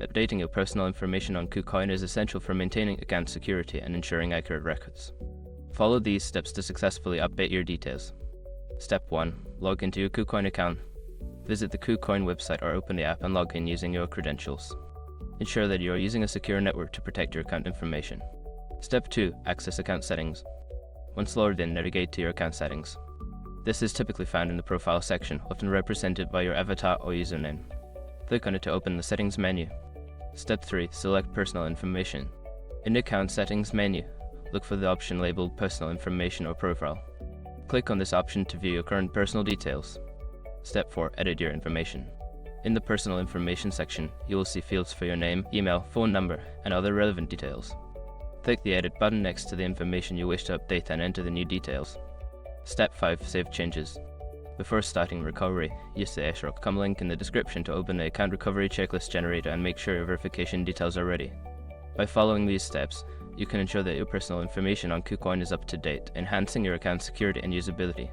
Updating your personal information on KuCoin is essential for maintaining account security and ensuring accurate records. Follow these steps to successfully update your details. Step 1. Log into your KuCoin account. Visit the KuCoin website or open the app and log in using your credentials. Ensure that you are using a secure network to protect your account information. Step 2. Access account settings. Once logged in, navigate to your account settings. This is typically found in the profile section, often represented by your avatar or username. Click on it to open the settings menu. Step 3. Select personal information. In the account settings menu, look for the option labeled personal information or profile. Click on this option to view your current personal details. Step 4. Edit your information. In the personal information section, you will see fields for your name, email, phone number, and other relevant details. Click the Edit button next to the information you wish to update and enter the new details. Step 5. Save changes. Before starting recovery, use the /com link in the description to open the account recovery checklist generator and make sure your verification details are ready. By following these steps, you can ensure that your personal information on KuCoin is up to date, enhancing your account security and usability.